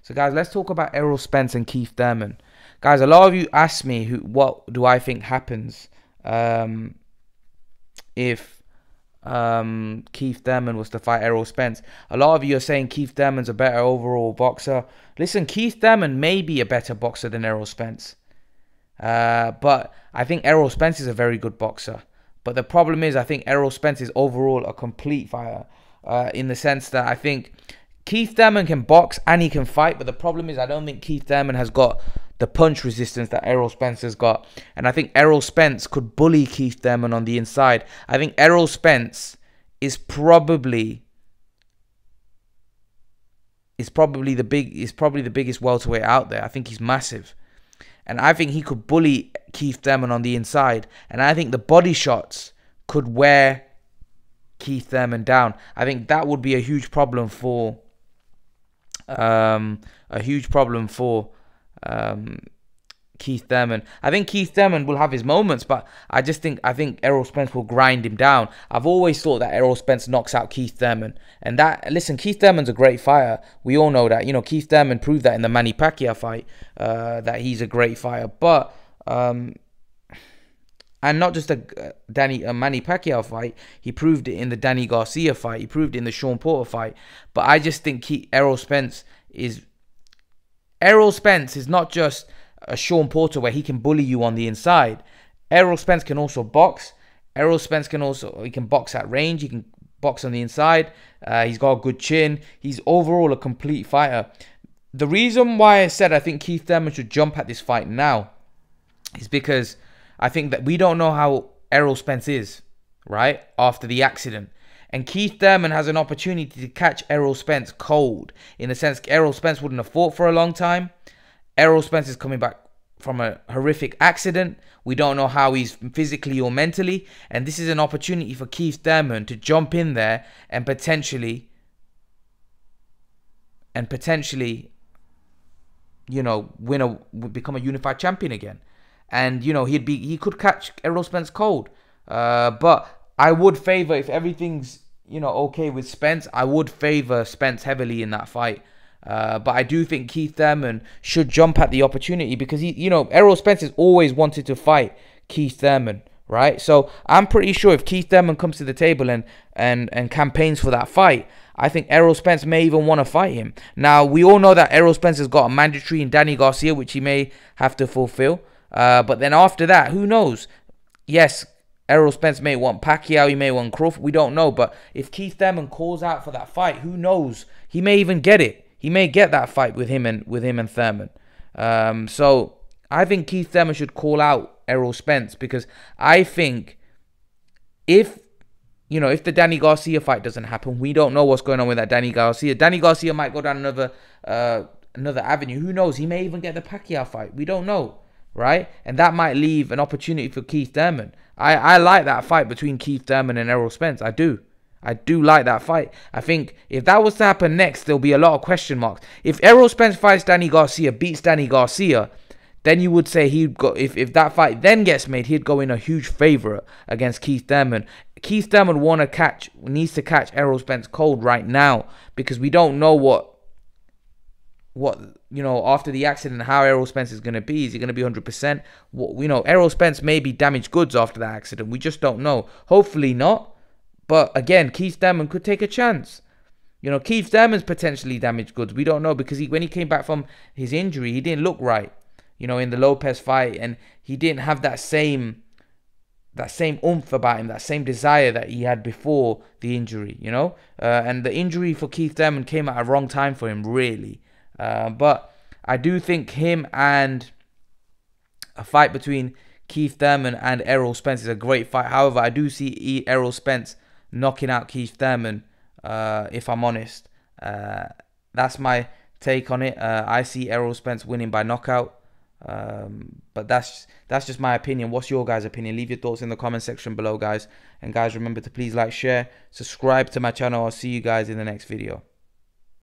So guys, let's talk about Errol Spence and Keith Thurman. Guys, a lot of you asked me what do I think happens if Keith Thurman was to fight Errol Spence. A lot of you are saying Keith Thurman's a better overall boxer. Listen, Keith Thurman may be a better boxer than Errol Spence. But I think Errol Spence is a very good boxer. But the problem is, I think Errol Spence is overall a complete fighter. In the sense that I think Keith Thurman can box and he can fight. But the problem is, I don't think Keith Thurman has got the punch resistance that Errol Spence has got. And I think Errol Spence could bully Keith Thurman on the inside. I think Errol Spence is probably the biggest welterweight out there. I think he's massive. And I think he could bully Keith Thurman on the inside. And I think the body shots could wear Keith Thurman down. I think that would be a huge problem for Keith Thurman. I think Keith Thurman will have his moments, but I think Errol Spence will grind him down. I've always thought that Errol Spence knocks out Keith Thurman. And listen, Keith Thurman's a great fighter. We all know that. You know, Keith Thurman proved that in the Manny Pacquiao fight, that he's a great fighter. But and not just a Manny Pacquiao fight, he proved it in the Danny Garcia fight. He proved it in the Sean Porter fight. But I just think Errol Spence is not just a Sean Porter where he can bully you on the inside. Errol Spence can also box. Errol Spence he can box at range. He can box on the inside. He's got a good chin. He's overall a complete fighter. The reason why I said I think Keith Thurman should jump at this fight now is because I think that we don't know how Errol Spence is, right, after the accident. And Keith Thurman has an opportunity to catch Errol Spence cold, in the sense Errol Spence wouldn't have fought for a long time. Errol Spence is coming back from a horrific accident. We don't know how he's physically or mentally. And this is an opportunity for Keith Thurman to jump in there and potentially, you know, become a unified champion again. And, you know, he could catch Errol Spence cold. But I would favor, if everything's, you know, okay with Spence, I would favor Spence heavily in that fight. But I do think Keith Thurman should jump at the opportunity, because Errol Spence has always wanted to fight Keith Thurman, right? So I'm pretty sure if Keith Thurman comes to the table and campaigns for that fight, I think Errol Spence may even want to fight him. Now, we all know that Errol Spence has got a mandatory in Danny Garcia, which he may have to fulfill. But then after that, who knows? Yes, Errol Spence may want Pacquiao, he may want Crawford, we don't know. But if Keith Thurman calls out for that fight, who knows? He may even get it. He may get that fight with him and Thurman. So I think Keith Thurman should call out Errol Spence, because I think if the Danny Garcia fight doesn't happen, we don't know what's going on with that Danny Garcia. Danny Garcia might go down another avenue. Who knows? He may even get the Pacquiao fight. We don't know, right? And that might leave an opportunity for Keith Thurman. I like that fight between Keith Thurman and Errol Spence. I do like that fight. I think if that was to happen next, there'll be a lot of question marks. If Errol Spence fights Danny Garcia, beats Danny Garcia, then you would say he'd go, if that fight then gets made, he'd go in a huge favorite against Keith Thurman. Keith Thurman needs to catch Errol Spence cold right now, because we don't know what after the accident, how Errol Spence is going to be. Is he going to be 100%? Errol Spence may be damaged goods after that accident. We just don't know. Hopefully not. But again, Keith Thurman could take a chance. Keith Thurman's potentially damaged goods. We don't know, because when he came back from his injury, he didn't look right. In the Lopez fight, and he didn't have that same oomph about him, that same desire that he had before the injury. And the injury for Keith Thurman came at a wrong time for him, really. But I do think him and a fight between Keith Thurman and Errol Spence is a great fight. However, I do see Errol Spence knocking out Keith Thurman, if I'm honest. That's my take on it. I see Errol Spence winning by knockout. But that's just my opinion. What's your guys' opinion? Leave your thoughts in the comment section below, guys. And guys, remember to please like, share, subscribe to my channel. I'll see you guys in the next video.